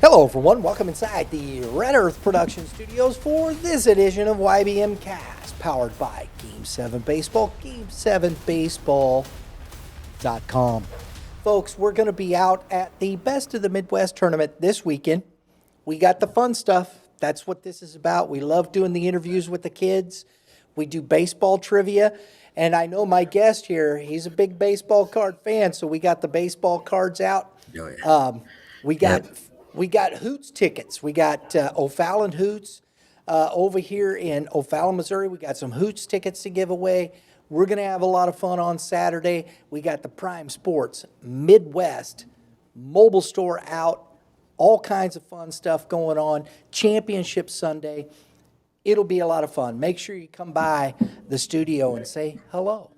Hello, everyone. Welcome inside the Red Earth Production Studios for this edition of YBMcast, powered by Game 7 Baseball, game7baseball.com. Folks, we're going to be out at the Best of the Midwest tournament this weekend. We got the fun stuff. That's what this is about. We love doing the interviews with the kids. We do baseball trivia. And I know my guest here, he's a big baseball card fan, so we got the baseball cards out. Oh, yeah. We got Hoots tickets. We got O'Fallon Hoots over here in O'Fallon, Missouri. We got some Hoots tickets to give away. We're going to have a lot of fun on Saturday. We got the Prime Sports Midwest mobile store out. All kinds of fun stuff going on. Championship Sunday. It'll be a lot of fun. Make sure you come by the studio and say hello.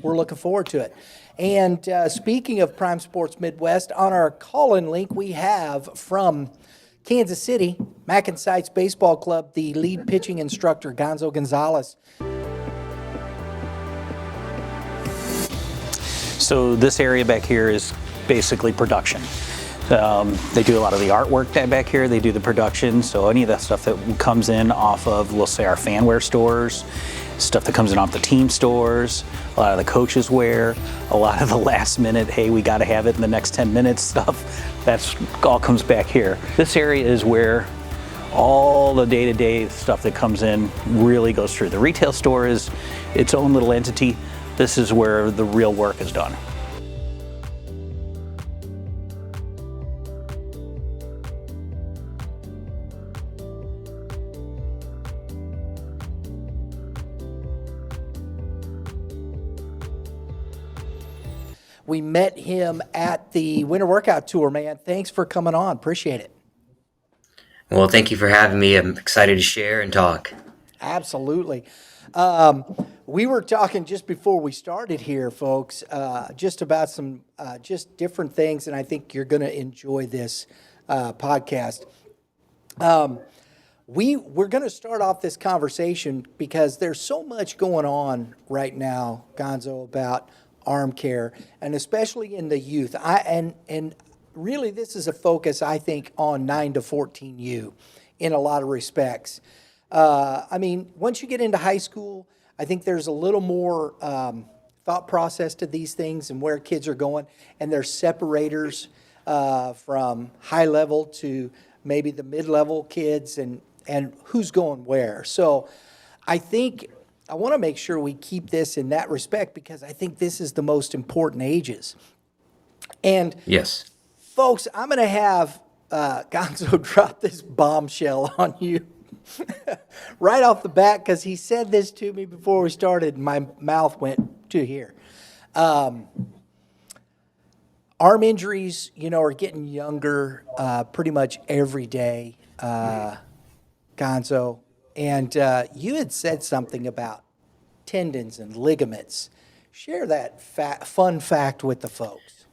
We're looking forward to it. And speaking of Prime Sports Midwest, on our call-in link, we have from Kansas City, Mac N Seitz Baseball Club, the lead pitching instructor, Gonzo Gonzalez. So this area back here is basically production. They do a lot of the artwork back here. They do the production. So any of that stuff that comes in off of, let's say, our fanware stores, stuff that comes in off the team stores, a lot of the coaches wear, a lot of the last minute, hey, we got to have it in the next 10 minutes stuff, that's all comes back here. This area is where all the day-to-day stuff that comes in really goes through. The retail store is its own little entity. This is where the real work is done. We met him at the Winter Workout Tour, man. Thanks for coming on. Appreciate it. Well, thank you for having me. I'm excited to share and talk. Absolutely. We were talking just before we started here, folks, just about some just different things, and I think you're going to enjoy this podcast. We're going to start off this conversation because there's so much going on right now, Gonzo, about arm care, and especially in the youth. And really this is a focus, I think, on 9 to 14U in a lot of respects. I mean, once you get into high school, I think there's a little more thought process to these things and where kids are going, and there's separators from high level to maybe the mid-level kids and who's going where. So I think I want to make sure we keep this in that respect because I think this is the most important ages. And Yes. folks, I'm going to have Gonzo drop this bombshell on you right off the bat because he said this to me before we started and my mouth went to here. Arm injuries, are getting younger pretty much every day, Gonzo. And you had said something about tendons and ligaments. Share that fun fact with the folks.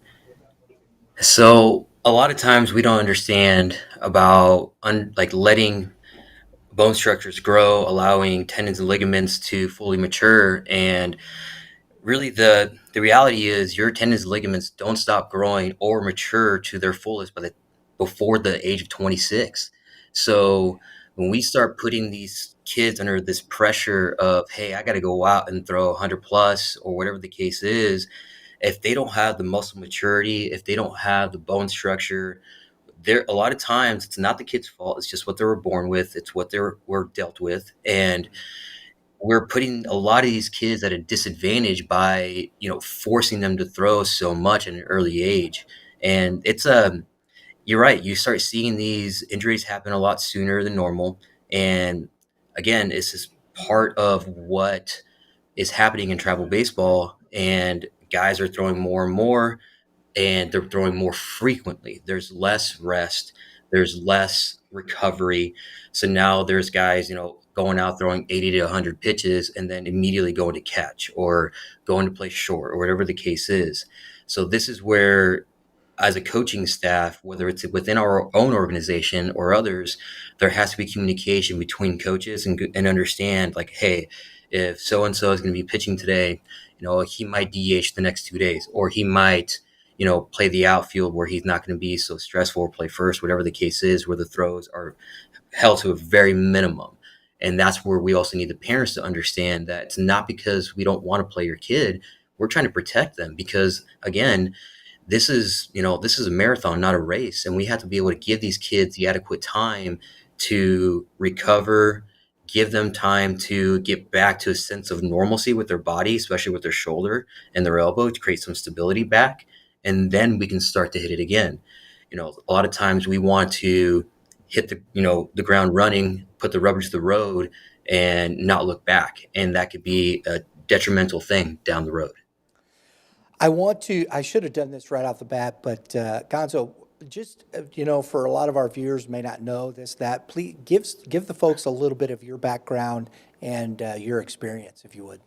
So a lot of times we don't understand about letting bone structures grow, allowing tendons and ligaments to fully mature. And really the reality is your tendons and ligaments don't stop growing or mature to their fullest before the age of 26. So when we start putting these kids under this pressure of, hey, I got to go out and throw 100 plus or whatever the case is, if they don't have the muscle maturity, if they don't have the bone structure, a lot of times it's not the kid's fault. It's just what they were born with. It's what were dealt with. And we're putting a lot of these kids at a disadvantage by, forcing them to throw so much at an early age. And you're right. You start seeing these injuries happen a lot sooner than normal. And again, this is part of what is happening in travel baseball. And guys are throwing more and more, and they're throwing more frequently. There's less rest. There's less recovery. So now there's guys, going out throwing 80 to 100 pitches and then immediately going to catch or going to play short or whatever the case is. So this is where, as a coaching staff, whether it's within our own organization or others, there has to be communication between coaches and understand, like, hey, if so-and-so is going to be pitching today, he might DH the next 2 days, or he might, play the outfield where he's not going to be so stressful, or play first, whatever the case is, where the throws are held to a very minimum. And that's where we also need the parents to understand that it's not because we don't want to play your kid. We're trying to protect them because, again, this is a marathon, not a race. And we have to be able to give these kids the adequate time to recover, give them time to get back to a sense of normalcy with their body, especially with their shoulder and their elbow, to create some stability back. And then we can start to hit it again. A lot of times we want to hit the ground running, put the rubber to the road, and not look back. And that could be a detrimental thing down the road. I should have done this right off the bat, but Gonzo, just, for a lot of our viewers may not know this, that please give the folks a little bit of your background and your experience, if you would.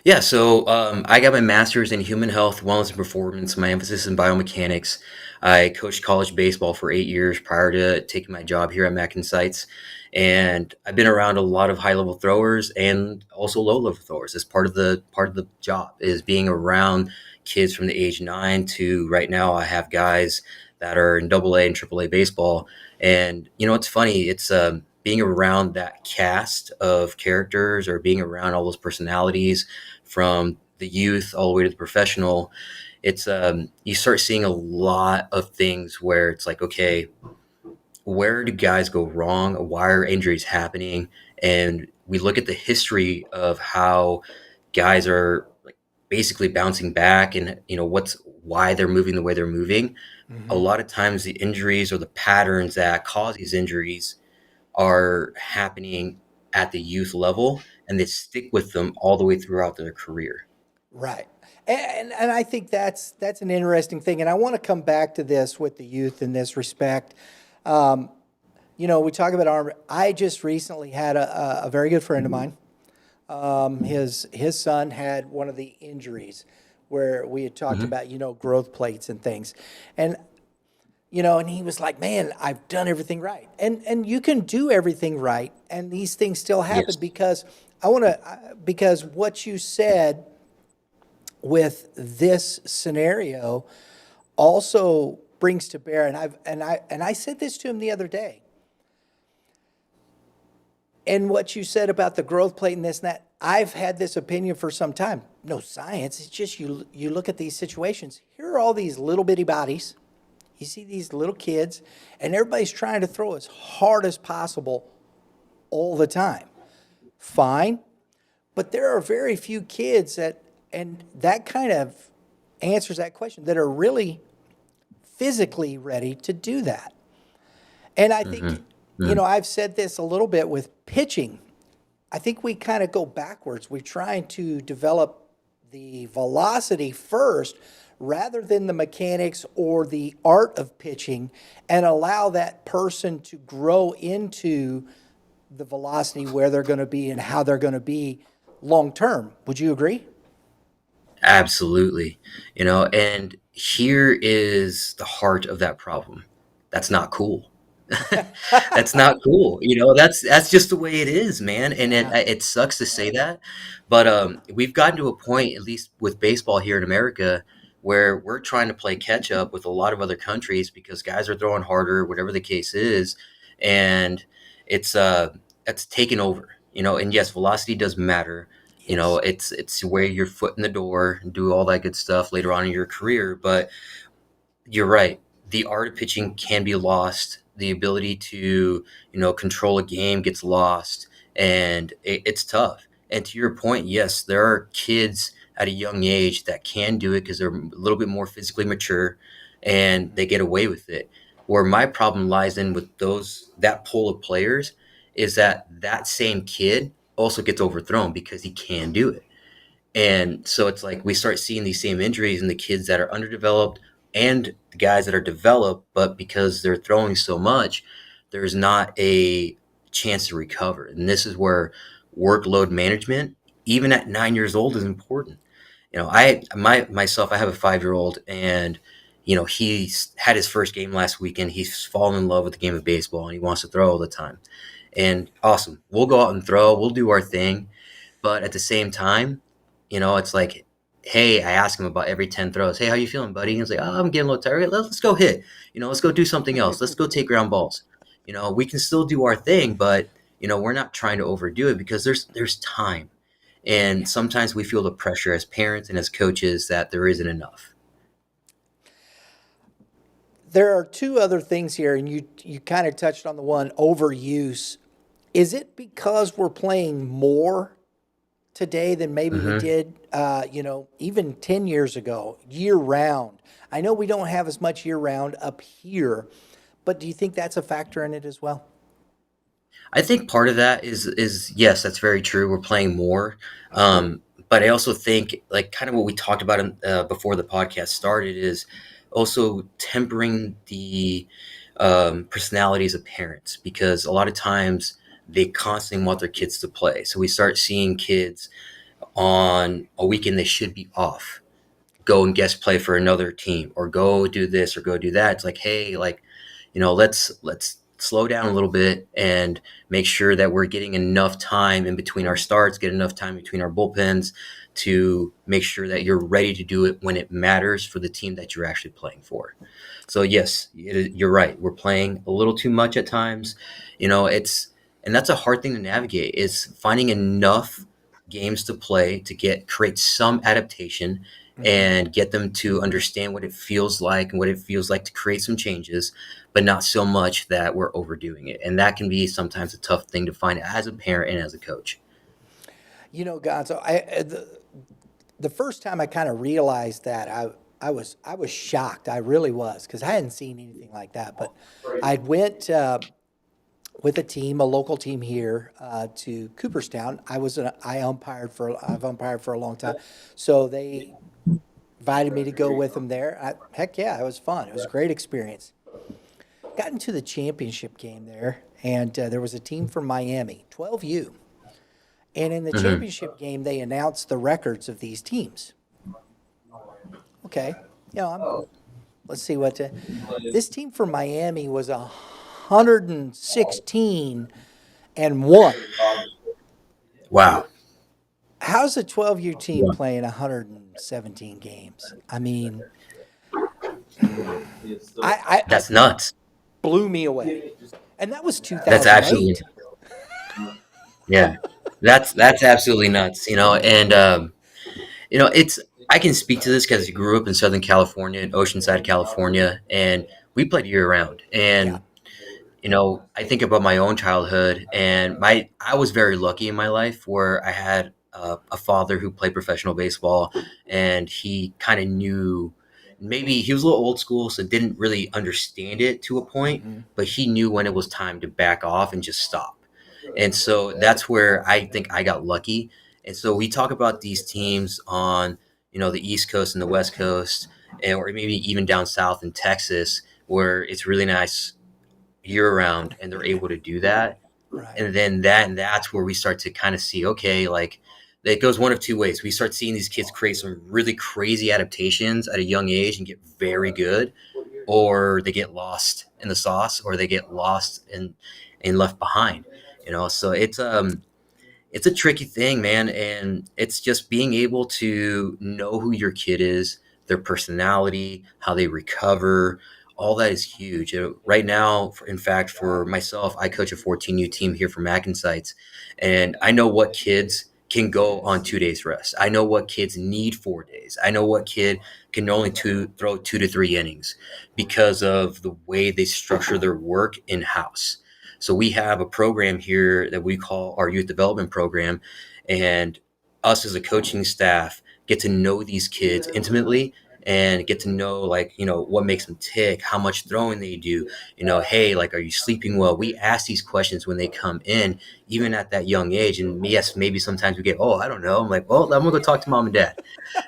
Yeah, so I got my master's in human health, wellness, and performance. My emphasis in biomechanics. I coached college baseball for 8 years prior to taking my job here at Mac N Seitz. And I've been around a lot of high-level throwers and also low-level throwers. As part of the job is being around kids from the age 9 to right now. I have guys that are in AA and AAA baseball. And it's funny. It's being around that cast of characters, or being around all those personalities from the youth all the way to the professional. It's you start seeing a lot of things where it's like, okay, where do guys go wrong? Why are injuries happening? And we look at the history of how guys are like basically bouncing back, and why they're moving the way they're moving. A lot of times the injuries or the patterns that cause these injuries are happening at the youth level, and they stick with them all the way throughout their career. Right. And I think that's an interesting thing. And I want to come back to this with the youth in this respect. We talk about arm. I just recently had a very good friend of mine. His son had one of the injuries where we had talked about, growth plates and things. And and he was like, man, I've done everything right. And you can do everything right, and these things still happen. Yes. Because what you said with this scenario also brings to bear, and I said this to him the other day. And what you said about the growth plate and this and that, I've had this opinion for some time. No science. It's just you look at these situations. Here are all these little bitty bodies. You see these little kids, and everybody's trying to throw as hard as possible all the time. Fine. But there are very few kids and that kind of answers that question, that are really physically ready to do that. And I think, I've said this a little bit with pitching. I think we kind of go backwards. We're trying to develop the velocity first rather than the mechanics or the art of pitching, and allow that person to grow into the velocity, where they're going to be and how they're going to be long term. Would you agree? Absolutely. And here is the heart of that problem. That's not cool. That's not cool. That's just the way it is, man. And it sucks to say that, but we've gotten to a point, at least with baseball here in America, where we're trying to play catch up with a lot of other countries because guys are throwing harder, whatever the case is, and it's taken over. And yes, velocity does matter. It's where your foot in the door and do all that good stuff later on in your career. But you're right. The art of pitching can be lost. The ability to, control a game gets lost, and it's tough. And to your point, yes, there are kids at a young age that can do it because they're a little bit more physically mature, and they get away with it. Where my problem lies in with that pool of players is that same kid also gets overthrown because he can do it. And so it's like we start seeing these same injuries in the kids that are underdeveloped and the guys that are developed, but because they're throwing so much, there's not a chance to recover. And this is where workload management, even at 9 years old, is important. I have a 5-year-old, and he's had his first game last weekend. He's fallen in love with the game of baseball, and he wants to throw all the time. And awesome, we'll go out and throw, we'll do our thing, but at the same time, it's like hey, I ask him about every 10 throws. Hey, how you feeling, buddy? He's like, oh, I'm getting a little tired. Let's go hit. Let's go do something else. Let's go take ground balls. We can still do our thing, but we're not trying to overdo it because there's time. And sometimes we feel the pressure as parents and as coaches that there isn't enough. There are two other things here, and you kind of touched on the one, overuse. Is it because we're playing more today than maybe we did, even 10 years ago, year round? I know we don't have as much year round up here, but do you think that's a factor in it as well? I think part of that is yes, that's very true. We're playing more, but I also think like kind of what we talked about before the podcast started is also tempering the personalities of parents, because a lot of times they constantly want their kids to play. So we start seeing kids on a weekend they should be off, go and guest play for another team, or go do this or go do that. It's like, hey, like, let's slow down a little bit and make sure that we're getting enough time in between our starts, get enough time between our bullpens to make sure that you're ready to do it when it matters for the team that you're actually playing for. So yes, you're right. We're playing a little too much at times. And that's a hard thing to navigate, is finding enough games to play to create some adaptation and get them to understand what it feels like and what it feels like to create some changes, but not so much that we're overdoing it. And that can be sometimes a tough thing to find as a parent and as a coach. Gonzo, the first time I kind of realized that, I was shocked. I really was, because I hadn't seen anything like that. But I went with a local team here, to Cooperstown. I've umpired for a long time, so they invited me to go with them there. Heck yeah, it was fun. It was a great experience. Got into the championship game there, and there was a team from Miami, 12U. And in the championship game, they announced the records of these teams. Okay, let's see this team from Miami was 116 and 1. Wow. How's a 12U team playing 117 games? I mean, That's nuts. blew me away. And that was 2008. That's absolutely, yeah, that's absolutely nuts. And it's, I can speak to this because I grew up in Southern California, in Oceanside, California, and we played year round. And I think about my own childhood, and I was very lucky in my life where I had a father who played professional baseball, and he kind of knew. Maybe he was a little old school, so didn't really understand it to a point, but he knew when it was time to back off and just stop. And so that's where I think I got lucky. And so we talk about these teams on, the East Coast and the West Coast, or maybe even down south in Texas, where it's really nice year round and they're able to do that. Right. And then that's where we start to kind of see, okay, like it goes one of two ways. We start seeing these kids create some really crazy adaptations at a young age and get very good, or they get lost in the sauce, or they get lost and left behind. So it's a tricky thing, man. And it's just being able to know who your kid is, their personality, how they recover. All that is huge. Right now, in fact, for myself, I coach a 14U team here for Mac N Seitz, and I know what kids can go on 2 days rest. I know what kids need 4 days. I know what kid can only throw 2 to 3 innings because of the way they structure their work in-house. So we have a program here that we call our youth development program, and us as a coaching staff get to know these kids intimately and get to know, like, what makes them tick, how much throwing they do, hey, like, are you sleeping well? We ask these questions when they come in, even at that young age. And yes, maybe sometimes we get, oh, I don't know. I'm like, well, I'm gonna go talk to mom and dad,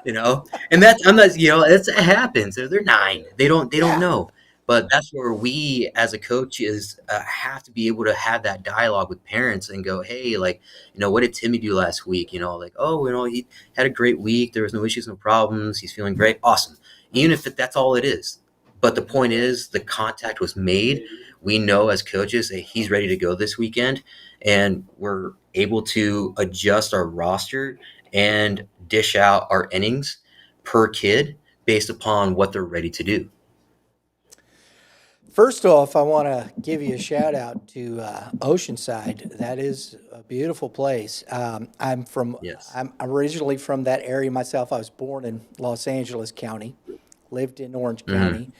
and I'm not, it happens. They're 9. They don't know. But that's where we, as a coach, have to be able to have that dialogue with parents and go, hey, like, what did Timmy do last week? Like, oh, he had a great week. There was no issues, no problems. He's feeling great. Awesome. Even if that's all it is. But the point is, the contact was made. We know as coaches that he's ready to go this weekend, and we're able to adjust our roster and dish out our innings per kid based upon what they're ready to do. First off, I want to give you a shout out to Oceanside. That is a beautiful place. Yes. I'm originally from that area myself. I was born in Los Angeles County, lived in Orange Hmm. County.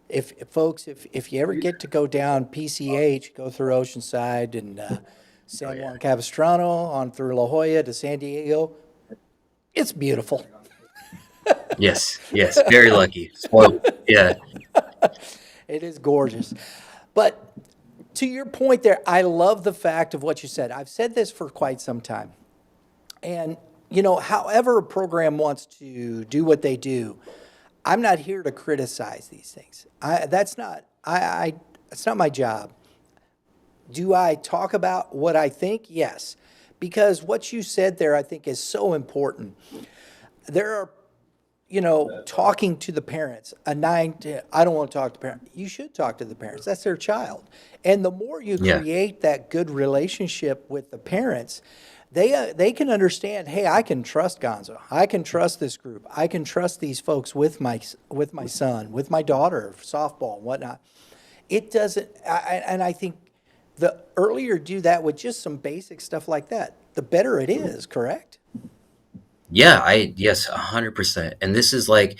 If you ever get to go down PCH, go through Oceanside and Oh San yeah. Juan Capistrano on through La Jolla to San Diego. It's beautiful. Yes. Yes. Very lucky. Spoiled. Yeah. It is gorgeous. But to your point there, I love the fact of what you said. I've said this for quite some time. And, however a program wants to do what they do, I'm not here to criticize these things. That's not my job. Do I talk about what I think? Yes. Because what you said there, I think, is so important. There are talking to the parents, I don't want to talk to parents. You should talk to the parents. That's their child. And the more you Yeah. create that good relationship with the parents, they can understand, hey, I can trust Gonzo. I can trust this group. I can trust these folks with my son, with my daughter, softball and whatnot. It doesn't, and I think the earlier you do that with just some basic stuff like that, the better it is, correct? Yeah, yes, 100%. And this is like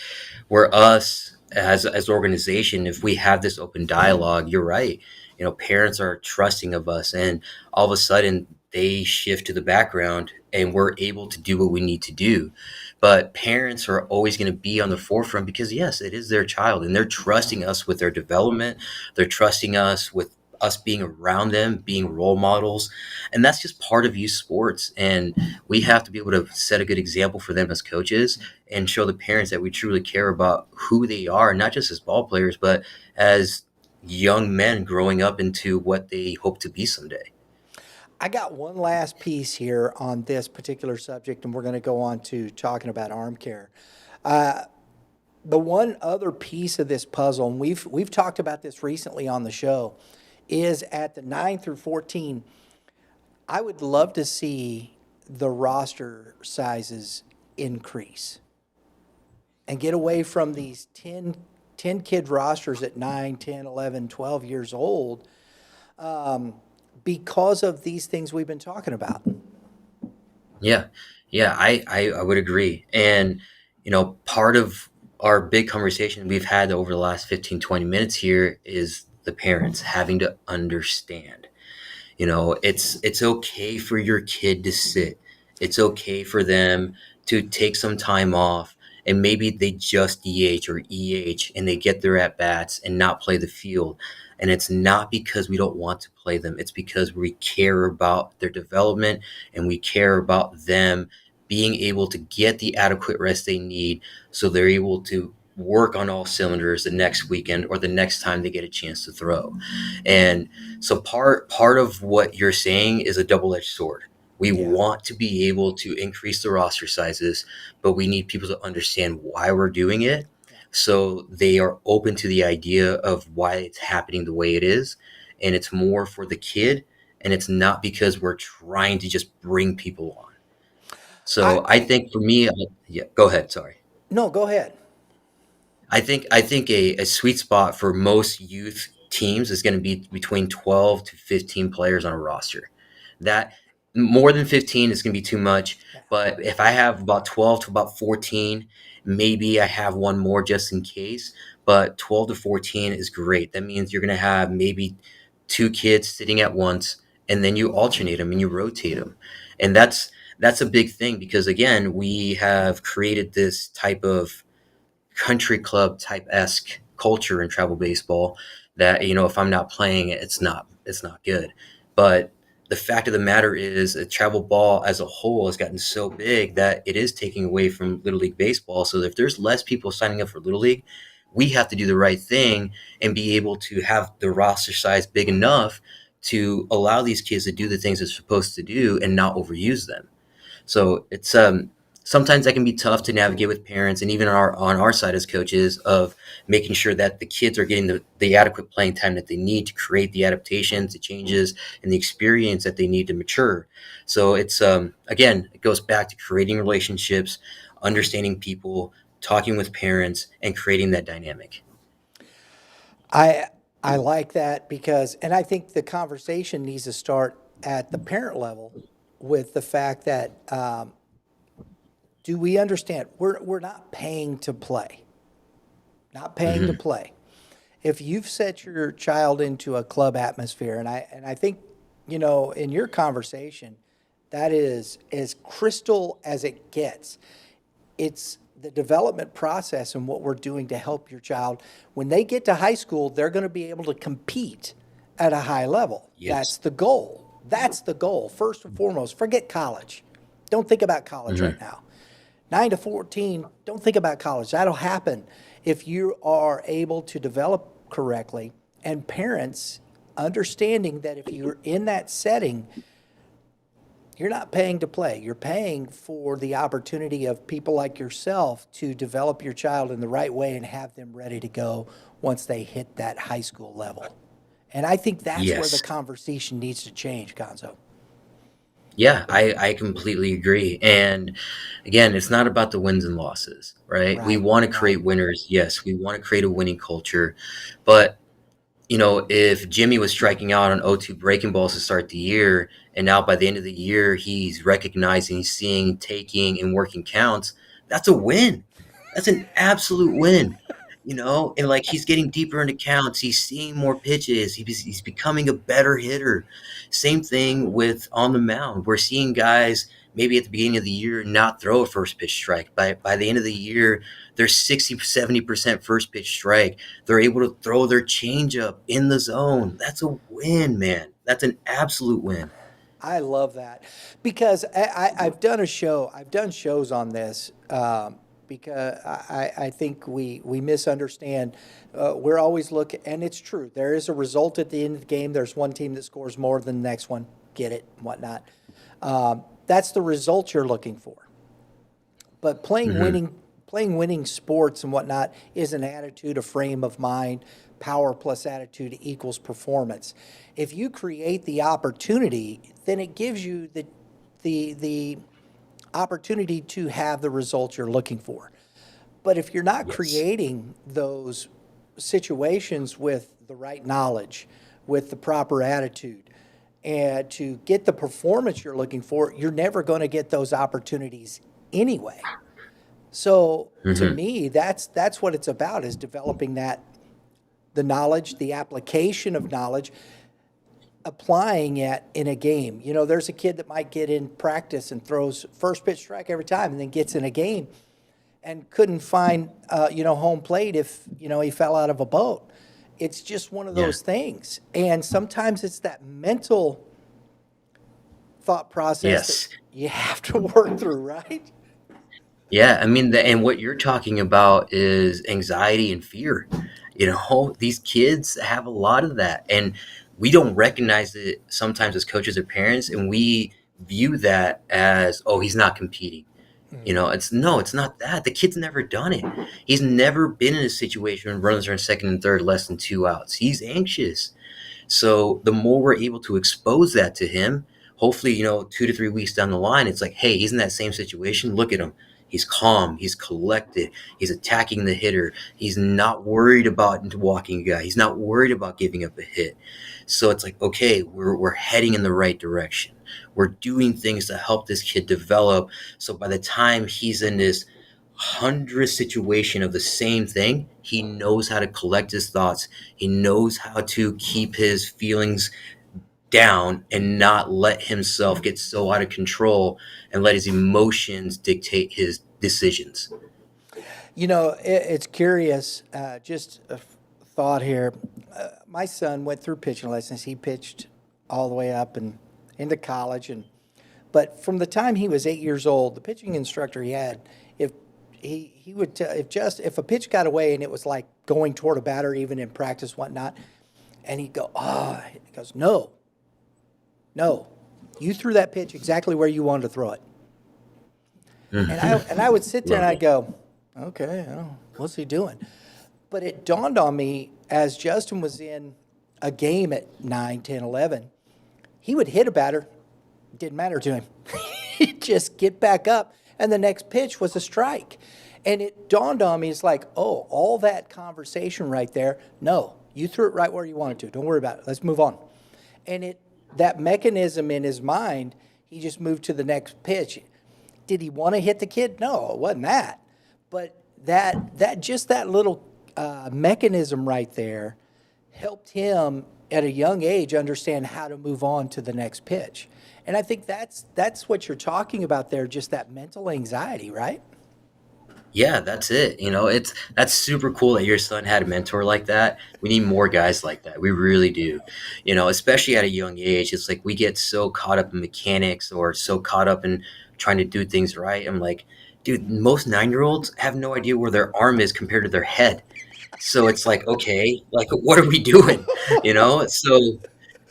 where us as organization, if we have this open dialogue, you're right. Parents are trusting of us, and all of a sudden they shift to the background, and we're able to do what we need to do. But parents are always going to be on the forefront because yes, it is their child, and they're trusting us with their development. They're trusting us with us being around them, being role models, and that's just part of youth sports. And we have to be able to set a good example for them as coaches and show the parents that we truly care about who they are, not just as ball players, but as young men growing up into what they hope to be someday. I got one last piece here on this particular subject, and we're going to go on to talking about arm care. The one other piece of this puzzle, and we've talked about this recently on the show, is at the 9 through 14. I would love to see the roster sizes increase and get away from these 10 kid rosters at 9, 10, 11, 12 years old because of these things we've been talking about. Yeah, yeah, I would agree. And, part of our big conversation we've had over the last 15, 20 minutes here is the parents having to understand. It's okay for your kid to sit. It's okay for them to take some time off, and maybe they just DH or EH and they get their at bats and not play the field. And it's not because we don't want to play them. It's because we care about their development, and we care about them being able to get the adequate rest they need so they're able to work on all cylinders the next weekend or the next time they get a chance to throw. And so part of what you're saying is a double-edged sword. We Yeah. want to be able to increase the roster sizes, but we need people to understand why we're doing it, so they are open to the idea of why it's happening the way it is. And it's more for the kid, and it's not because we're trying to just bring people on. I So I think for me, yeah, go ahead. Sorry. No, go ahead. I think a sweet spot for most youth teams is going to be between 12 to 15 players on a roster. That more than 15 is going to be too much, but if I have about 12 to about 14, maybe I have one more just in case, but 12 to 14 is great. That means you're going to have maybe two kids sitting at once, and then you alternate them and you rotate them. And that's a big thing because again, we have created this type of country club type esque culture in travel baseball that if I'm not playing it, it's not good. But the fact of the matter is that travel ball as a whole has gotten so big that it is taking away from Little League baseball. So if there's less people signing up for Little League, we have to do the right thing and be able to have the roster size big enough to allow these kids to do the things they're supposed to do and not overuse them. So it's sometimes that can be tough to navigate with parents and even on our side as coaches of making sure that the kids are getting the adequate playing time that they need to create the adaptations, the changes, and the experience that they need to mature. So it's again, it goes back to creating relationships, understanding people, talking with parents, and creating that dynamic. I I like that because, and I think the conversation needs to start at the parent level with the fact that do we understand we're not paying to play, not paying to Hmm. play. If you've set your child into a club atmosphere, and I think in your conversation, that is as crystal as it gets. It's the development process and what we're doing to help your child. When they get to high school, they're going to be able to compete at a high level. That's Yes. the goal. That's the goal, first and foremost. Forget college. Don't think about college right Hmm. now. 9 to 14, don't think about college. That'll happen if you are able to develop correctly. And parents understanding that if you're in that setting, you're not paying to play. You're paying for the opportunity of people like yourself to develop your child in the right way and have them ready to go once they hit that high school level. And I think that's where the Yes. conversation needs to change, Gonzo. Yeah, I completely agree. And again, it's not about the wins and losses, right? We Right, want to right. create winners. Yes, we want to create a winning culture. But, if Jimmy was striking out on 0-2 breaking balls to start the year, and now by the end of the year, he's recognizing, seeing, taking, and working counts, that's a win. That's an absolute win. And like he's getting deeper into counts, he's seeing more pitches, he's becoming a better hitter. Same thing with on the mound. We're seeing guys maybe at the beginning of the year not throw a first pitch strike. By the end of the year, they're 60-70% first pitch strike. They're able to throw their changeup in the zone. That's a win, man. That's an absolute win. I love that because I've done a show. I've done shows on this because I think we misunderstand. We're always looking, and it's true. There is a result at the end of the game. There's one team that scores more than the next one. Get it, and whatnot. That's the result you're looking for. But Hmm. playing winning sports and whatnot is an attitude, a frame of mind. Power plus attitude equals performance. If you create the opportunity, then it gives you the opportunity to have the results you're looking for. But if you're not Yes. creating those situations with the right knowledge, with the proper attitude, and to get the performance you're looking for, you're never going to get those opportunities anyway. So to Hmm. me, that's what it's about is developing that the knowledge, the application of knowledge, applying it in a game. There's a kid that might get in practice and throws first pitch strike every time, and then gets in a game and couldn't find home plate if he fell out of a boat. It's just one of Yeah. those things, and sometimes it's that mental thought process that Yes. you have to work through, right? Yeah, I mean, and what you're talking about is anxiety and fear. These kids have a lot of that, and we don't recognize it sometimes as coaches or parents, and we view that as, oh, he's not competing. It's no, it's not that. The kid's never done it. He's never been in a situation when runners are in second and third, less than 2 outs. He's anxious. So the more we're able to expose that to him, hopefully, 2 to 3 weeks down the line, it's like, hey, he's in that same situation. Look at him. He's calm. He's collected. He's attacking the hitter. He's not worried about walking a guy. He's not worried about giving up a hit. So it's like, okay, we're heading in the right direction. We're doing things to help this kid develop. So by the time he's in this 100th situation of the same thing, he knows how to collect his thoughts. He knows how to keep his feelings down and not let himself get so out of control and let his emotions dictate his decisions. It's curious. Just a thought here. My son went through pitching lessons. He pitched all the way up and into college, but from the time he was 8 years old, the pitching instructor he had, if he would tell if a pitch got away and it was like going toward a batter, even in practice, whatnot, and he'd go, he goes, no, no, you threw that pitch exactly where you wanted to throw it. And I would sit there and Love I'd it. go, okay, what's he doing? But it dawned on me as Justin was in a game at 9, 10, 11, he would hit a batter, didn't matter to him. He'd just get back up, and the next pitch was a strike. And it dawned on me, it's like, oh, all that conversation right there, no, you threw it right where you wanted to. Don't worry about it. Let's move on. And that mechanism in his mind, he just moved to the next pitch. Did he want to hit the kid? No, it wasn't that. But that little mechanism right there helped him at a young age understand how to move on to the next pitch. And I think that's what you're talking about there, just that mental anxiety, right? Yeah, that's it. That's super cool that your son had a mentor like that. We need more guys like that. We really do. Especially at a young age. It's like we get so caught up in mechanics or so caught up in trying to do things right. I'm like, dude, most 9-year-olds have no idea where their arm is compared to their head. So it's like, okay, like what are we doing? So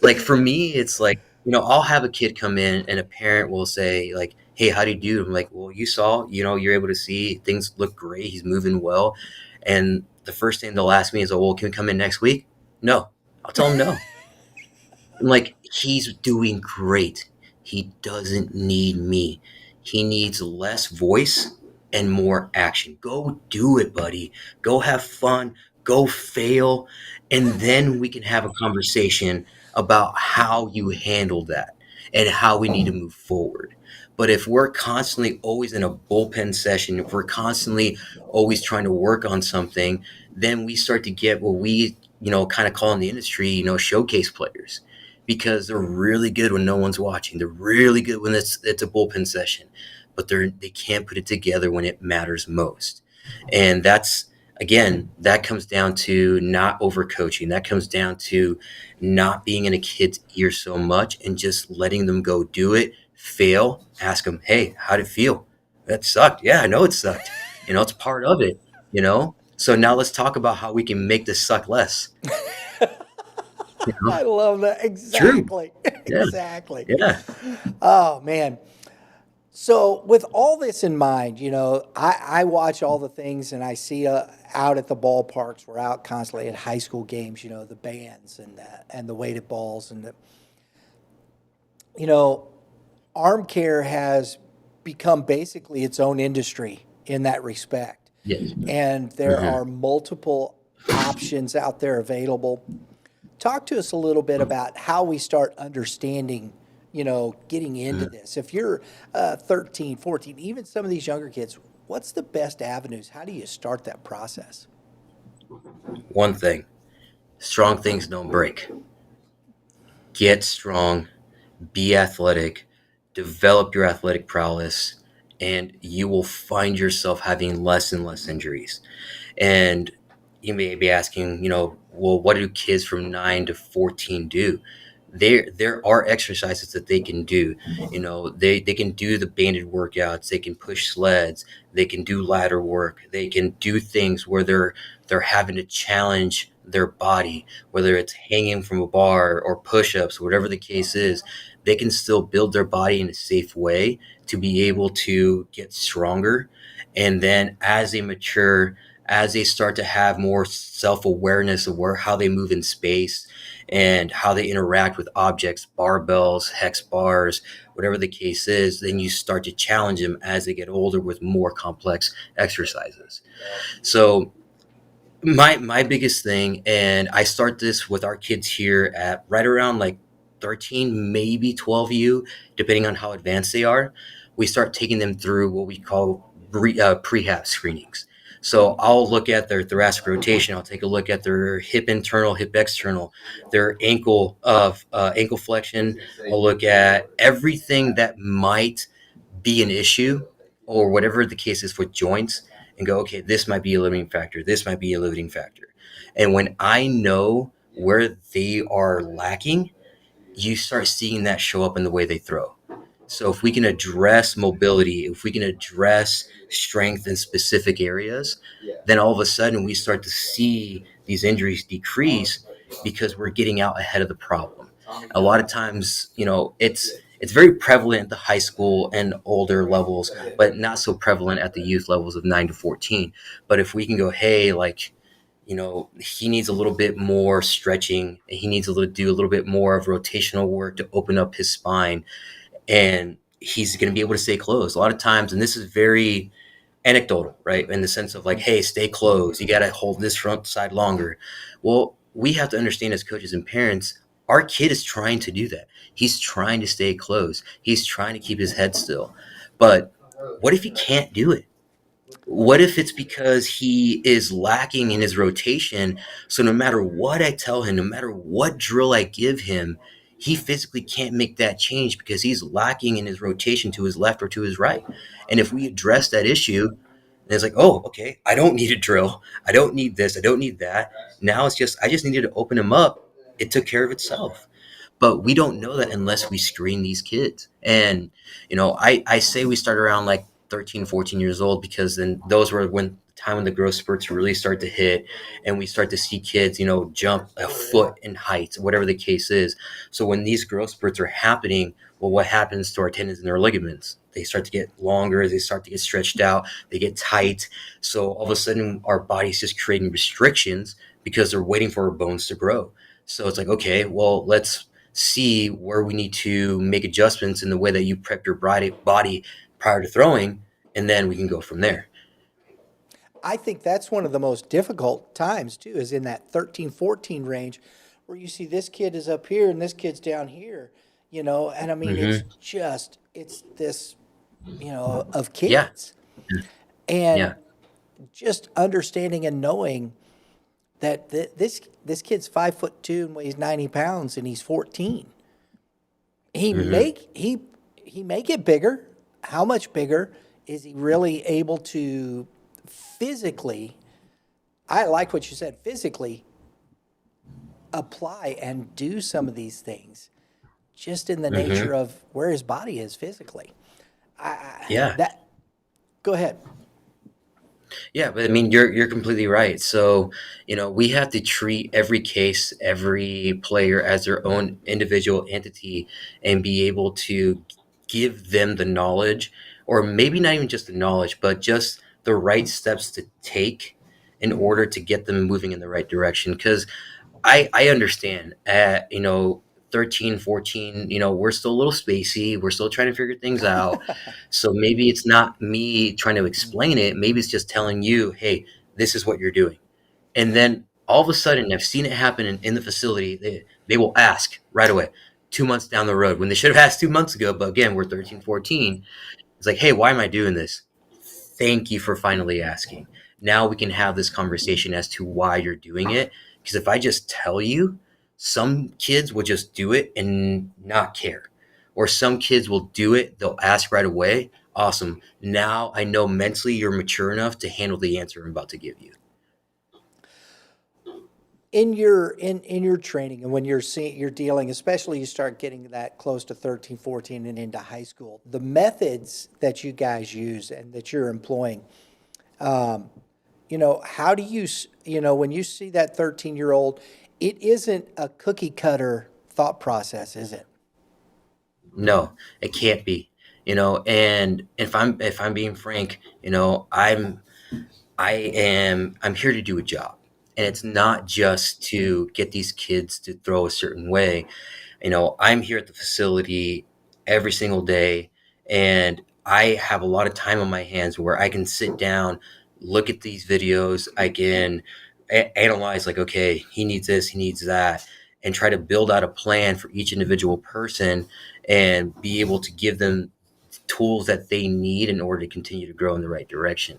like for me, it's like, I'll have a kid come in and a parent will say like, hey, how do you do? I'm like, well, you saw, you're able to see things look great. He's moving well. And the first thing they'll ask me is, oh, well, can we come in next week? No, I'll tell them no. I'm like, he's doing great. He doesn't need me. He needs less voice and more action. Go do it, buddy. Go have fun. Go fail. And then we can have a conversation about how you handle that and how we need to move forward. But if we're constantly always in a bullpen session, if we're constantly always trying to work on something, then we start to get what we, kind of call in the industry, showcase players, because they're really good when no one's watching. They're really good when it's a bullpen session, but they can't put it together when it matters most. And that comes down to not overcoaching. That comes down to not being in a kid's ear so much and just letting them go do it, fail, ask them, hey, how'd it feel? That sucked. Yeah, I know it sucked. It's part of it, So now let's talk about how we can make this suck less. I love that. Exactly. Yeah. Exactly. Yeah. Oh, man. So with all this in mind, I watch all the things and I see out at the ballparks, we're out constantly at high school games, the bands and the weighted balls and arm care has become basically its own industry in that respect. Yes. And there are multiple options out there available. Talk to us a little bit about how we start understanding, getting into this. If you're 13, 14, even some of these younger kids, what's the best avenues? How do you start that process? One thing, strong things don't break. Get strong, be athletic, develop your athletic prowess, and you will find yourself having less and less injuries. And you may be asking, well, what do kids from 9 to 14 do? There are exercises that they can do. They can do the banded workouts. They can push sleds. They can do ladder work. They can do things where they're having to challenge their body, whether it's hanging from a bar or push-ups, whatever the case is. They can still build their body in a safe way to be able to get stronger. And then as they mature, as they start to have more self-awareness of how they move in space and how they interact with objects, barbells, hex bars, whatever the case is, then you start to challenge them as they get older with more complex exercises. So my biggest thing, and I start this with our kids here at right around like 13, maybe 12U, depending on how advanced they are, we start taking them through what we call prehab screenings. So I'll look at their thoracic rotation. I'll take a look at their hip internal, hip external, their ankle flexion. I'll look at everything that might be an issue or whatever the case is with joints and go, okay, this might be a limiting factor. This might be a limiting factor. And when I know where they are lacking, you start seeing that show up in the way they throw. So if we can address mobility, if we can address strength in specific areas, then all of a sudden we start to see these injuries decrease because we're getting out ahead of the problem. A lot of times, it's very prevalent at the high school and older levels, but not so prevalent at the youth levels of 9 to 14. But if we can go, hey, he needs a little bit more stretching, he needs to do a little bit more of rotational work to open up his spine, and he's going to be able to stay closed. A lot of times, and this is very, anecdotal, right? In the sense of like, hey, stay close. You got to hold this front side longer. Well, we have to understand as coaches and parents, our kid is trying to do that. He's trying to stay close. He's trying to keep his head still. But what if he can't do it? What if it's because he is lacking in his rotation? So no matter what I tell him, no matter what drill I give him, he physically can't make that change because he's lacking in his rotation to his left or to his right. And if we address that issue, and it's like, oh, okay, I don't need a drill. I don't need this. I don't need that. Now it's just, I just needed to open him up. It took care of itself. But we don't know that unless we screen these kids. And, I say we start around like 13, 14 years old, because then those were when time when the growth spurts really start to hit, and we start to see kids, jump a foot in height, whatever the case is. So when these growth spurts are happening, well, what happens to our tendons and our ligaments? They start to get longer, they start to get stretched out, they get tight. So all of a sudden our body's just creating restrictions because they're waiting for our bones to grow. So it's like, okay, well, let's see where we need to make adjustments in the way that you prep your body prior to throwing, and then we can go from there. I think that's one of the most difficult times too, is in that 13, 14 range, where you see this kid is up here and this kid's down here, and I mean, it's this, of Yeah. kids. And Yeah. just understanding and knowing that this kid's 5'2" and weighs 90 pounds and he's 14. He may get bigger. How much bigger? Is he really able to physically, I like what you said, physically apply and do some of these things just in the nature of where his body is physically? Yeah. Go ahead. Yeah, but I mean, you're completely right. So, we have to treat every case, every player as their own individual entity, and be able to give them the knowledge, or maybe not even just the knowledge, but just the right steps to take in order to get them moving in the right direction. Because I understand at, 13, 14, we're still a little spacey. We're still trying to figure things out. So maybe it's not me trying to explain it. Maybe it's just telling you, hey, this is what you're doing. And then all of a sudden, I've seen it happen in the facility. They will ask right away, 2 months down the road, when they should have asked 2 months ago. But again, we're 13, 14. It's like, hey, why am I doing this? Thank you for finally asking. Now we can have this conversation as to why you're doing it. Because if I just tell you, some kids will just do it and not care. Or some kids will do it, they'll ask right away. Awesome. Now I know mentally you're mature enough to handle the answer I'm about to give you. In your training, and when you're dealing, especially you start getting that close to 13, 14 and into high school, the methods that you guys use and that you're employing, how do you, when you see that 13-year-old, it isn't a cookie cutter thought process, is it? No, it can't be. And if I'm being frank, I'm here to do a job. And it's not just to get these kids to throw a certain way. I'm here at the facility every single day, and I have a lot of time on my hands where I can sit down, look at these videos. I can analyze, like, okay, he needs this, he needs that, and try to build out a plan for each individual person and be able to give them tools that they need in order to continue to grow in the right direction.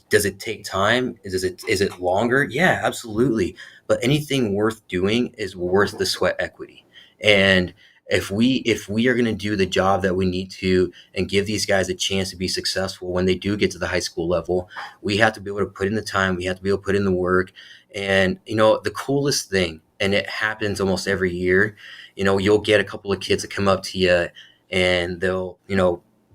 Does it take time? Is it longer? Yeah, absolutely. But anything worth doing is worth the sweat equity. And if we are going to do the job that we need to and give these guys a chance to be successful when they do get to the high school level, we have to be able to put in the time, we have to be able to put in the work. And the coolest thing, and it happens almost every year, you'll get a couple of kids that come up to you and they'll,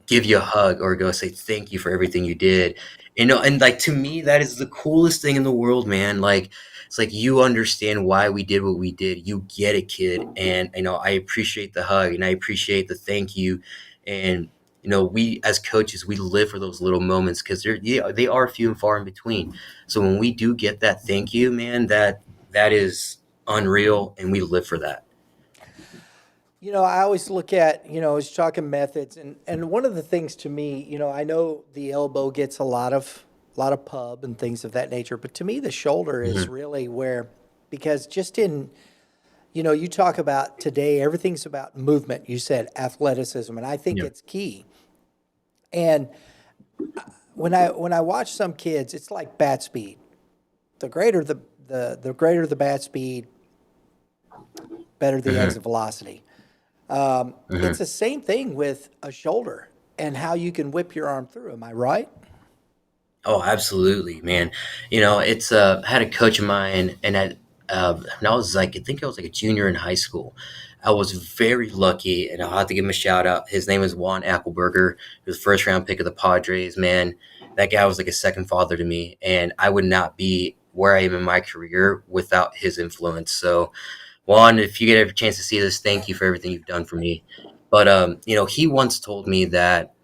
give you a hug or go say thank you for everything you did. And like, to me, that is the coolest thing in the world, man. Like, it's like, you understand why we did what we did. You get it, kid. And I appreciate the hug and I appreciate the thank you. And we as coaches, we live for those little moments because they are few and far in between. So when we do get that thank you, man, that is unreal, and we live for that. I always look at, I was talking methods, and one of the things to me, I know the elbow gets a lot of pub and things of that nature, but to me the shoulder is Hmm. really where, because just in, you talk about today, everything's about movement. You said athleticism, and I think Yeah. it's key. And when I watch some kids, it's like bat speed. The greater the greater the bat speed, better the Hmm. exit velocity. It's Hmm. the same thing with a shoulder and how you can whip your arm through. Am I right? Oh, absolutely, man. It's I had a coach of mine, and when I was like, I think I was like a junior in high school. I was very lucky, and I'll have to give him a shout out. His name is Juan Appleberger. He was first round pick of the Padres. Man, that guy was like a second father to me, and I would not be where I am in my career without his influence. So, Juan, if you get a chance to see this, thank you for everything you've done for me. But he once told me that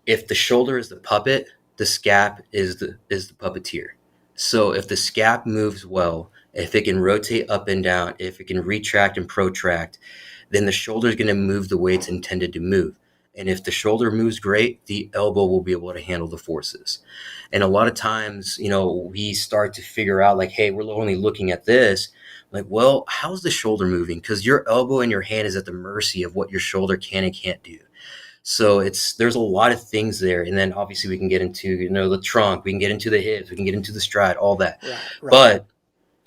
if the shoulder is the puppet, the scap is the puppeteer. So if the scap moves well, if it can rotate up and down, if it can retract and protract, then the shoulder is going to move the way it's intended to move. And if the shoulder moves great, the elbow will be able to handle the forces. And a lot of times, we start to figure out like, hey, we're only looking at this. Like, well, how's the shoulder moving? Because your elbow and your hand is at the mercy of what your shoulder can and can't do. So there's a lot of things there, and then obviously we can get into the trunk, we can get into the hips, we can get into the stride, all that. Right, right. But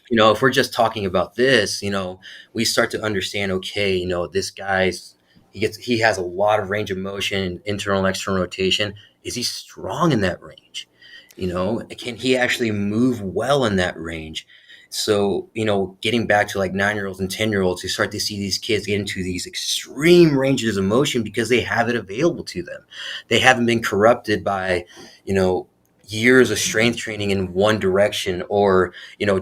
if we're just talking about this, we start to understand. Okay, this guy's he has a lot of range of motion, internal and external rotation. Is he strong in that range? Can he actually move well in that range? So, getting back to like 9-year olds and 10-year olds, you start to see these kids get into these extreme ranges of motion because they have it available to them. They haven't been corrupted by, you know, years of strength training in one direction, or,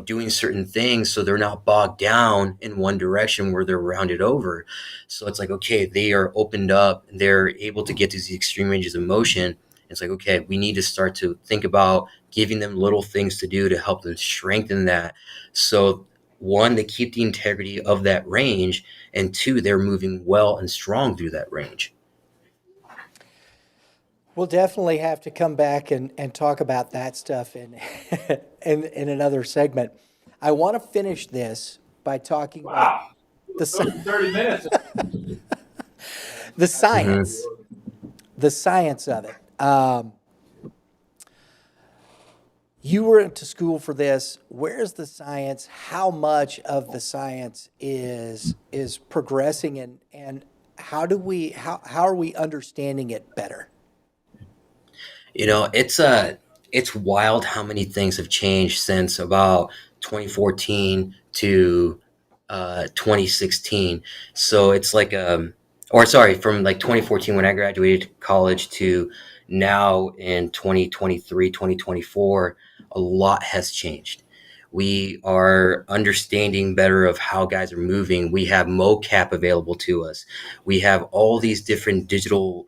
doing certain things. So they're not bogged down in one direction where they're rounded over. So it's like, okay, they are opened up, they're able to get to these extreme ranges of motion. It's like, okay, we need to start to think about giving them little things to do to help them strengthen that. So, one, they keep the integrity of that range, and two, they're moving well and strong through that range. We'll definitely have to come back and talk about that stuff in another segment. I want to finish this by talking about Wow. the Those are 30 minutes. the Hmm. science, the science of it. You were to school for this. Where's the science? How much of the science is progressing, and how are we understanding it better? It's wild how many things have changed since about 2014 to 2016. So it's like or sorry, from like 2014 when I graduated college to now in 2023, 2024, a lot has changed. We are understanding better of how guys are moving. We have mocap available to us. We have all these different digital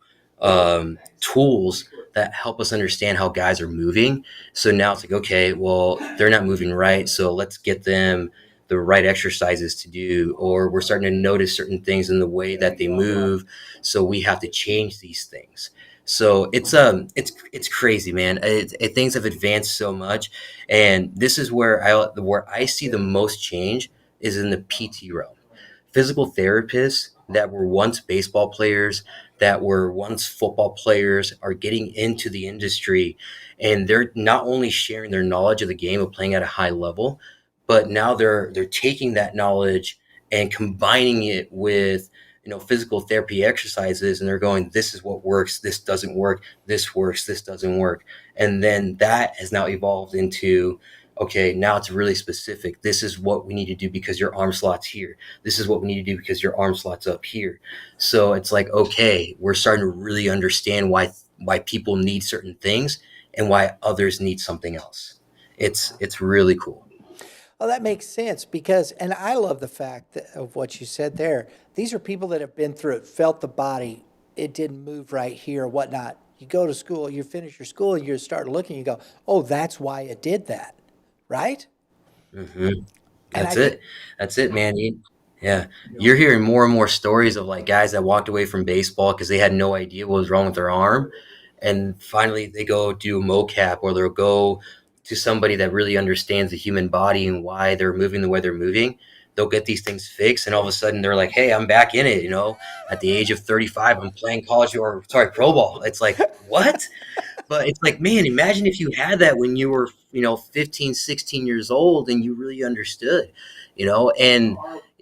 tools that help us understand how guys are moving. So now it's like, okay, well, they're not moving right, so let's get them the right exercises to do, or we're starting to notice certain things in the way that they move, so we have to change these things. So it's crazy, man. Things have advanced so much, and this is where I see the most change is in the PT realm. Physical therapists that were once baseball players, that were once football players, are getting into the industry, and they're not only sharing their knowledge of the game of playing at a high level, but now they're taking that knowledge and combining it with physical therapy exercises, and they're going, this is what works, this doesn't work, this works, this doesn't work. And then that has now evolved into, okay, now it's really specific. This is what we need to do because your arm slot's here. This is what we need to do because your arm slot's up here. So it's like, okay, we're starting to really understand why people need certain things and why others need something else. It's really cool. Oh, that makes sense because, and I love the fact of what you said there. These are people that have been through it, felt the body, it didn't move right here, whatnot. You go to school, you finish your school, and you start looking, you go, oh, that's why it did that, right? Hmm. And That's I think it. That's it, man. Yeah, you're hearing more and more stories of like guys that walked away from baseball because they had no idea what was wrong with their arm, and finally they go do a mocap, or they'll go to somebody that really understands the human body and why they're moving the way they're moving. They'll get these things fixed, and all of a sudden they're like, "Hey, I'm back in it." At the age of 35, I'm playing college or sorry, pro ball. It's like what? But it's like, man, imagine if you had that when you were, 15, 16 years old and you really understood, and,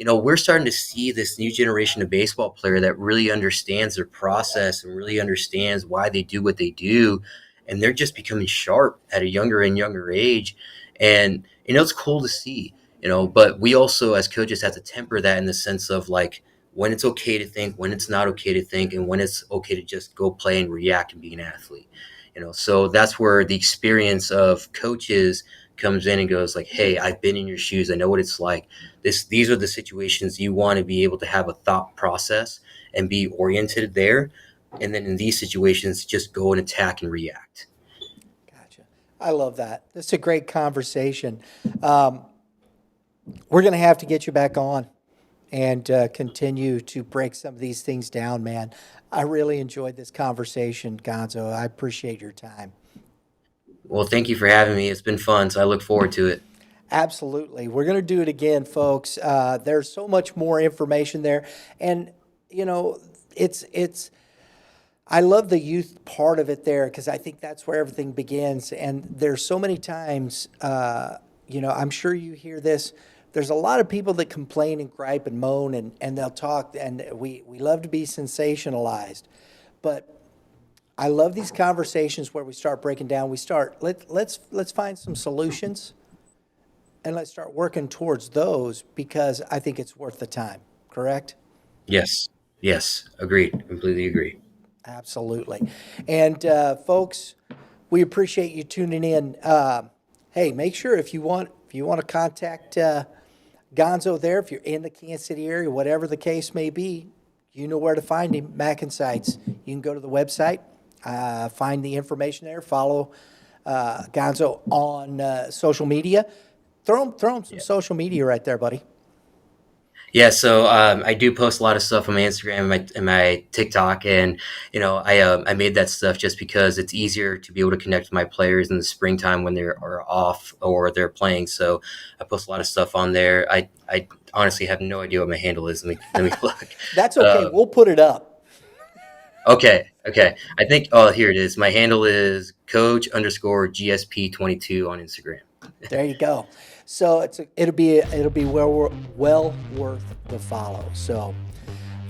we're starting to see this new generation of baseball player that really understands their process and really understands why they do what they do. And they're just becoming sharp at a younger and younger age. And, it's cool to see, but we also as coaches have to temper that in the sense of like, when it's okay to think, when it's not okay to think, and when it's okay to just go play and react and be an athlete. So that's where the experience of coaches comes in and goes like, hey, I've been in your shoes. I know what it's like. These are the situations you want to be able to have a thought process and be oriented there. And then in these situations, just go and attack and react. Gotcha. I love that. This is a great conversation. We're going to have to get you back on and continue to break some of these things down, man. I really enjoyed this conversation, Gonzo. I appreciate your time. Well, thank you for having me. It's been fun, so I look forward to it. Absolutely. We're going to do it again, folks. There's so much more information there. And, it's I love the youth part of it there because I think that's where everything begins. And there's so many times, I'm sure you hear this. There's a lot of people that complain and gripe and moan and they'll talk, and we love to be sensationalized. But I love these conversations where we start breaking down. Let's find some solutions and let's start working towards those because I think it's worth the time. Correct? Yes. Agreed. Completely agree. Absolutely. And folks, we appreciate you tuning in. Hey, make sure if you want to contact Gonzo there, if you're in the Kansas City area, whatever the case may be, you know where to find him, Mac N Seitz. You can go to the website, find the information there, follow Gonzo on social media. Throw him some social media right there, buddy. Yeah, so I do post a lot of stuff on my Instagram and my TikTok, and I made that stuff just because it's easier to be able to connect with my players in the springtime when they are off or they're playing. So I post a lot of stuff on there. I honestly have no idea what my handle is. Let me look. That's okay. We'll put it up. Okay. I think here it is. My handle is coach_GSP22 on Instagram. There you go. So it'll be well worth the follow. So,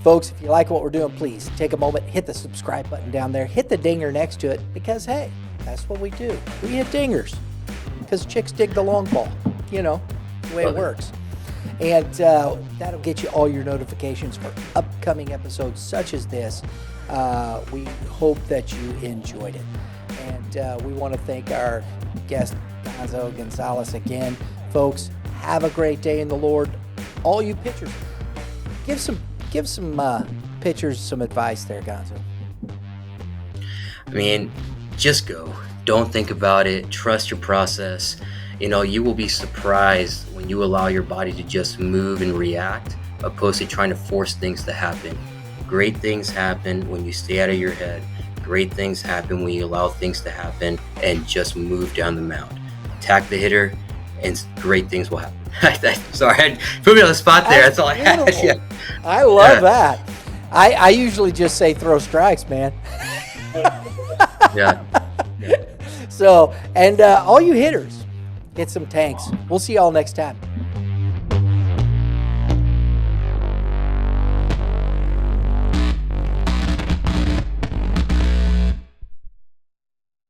folks, if you like what we're doing, please take a moment, hit the subscribe button down there, hit the dinger next to it, because hey, that's what we do. We hit dingers because chicks dig the long ball. The way it works. And that'll get you all your notifications for upcoming episodes such as this. We hope that you enjoyed it. And we want to thank our guest, Gonzo Gonzalez, again. Folks, have a great day in the Lord. All you pitchers, give some pitchers some advice there, Gonzo. Just go. Don't think about it. Trust your process. You will be surprised when you allow your body to just move and react, opposed to trying to force things to happen. Great things happen when you stay out of your head. Great things happen when you allow things to happen and just move down the mound. Attack the hitter, and great things will happen. Sorry, put me on the spot there. That's all I had. Yeah. I love that. I usually just say throw strikes, man. Yeah. So, and all you hitters, get some tanks. We'll see y'all next time.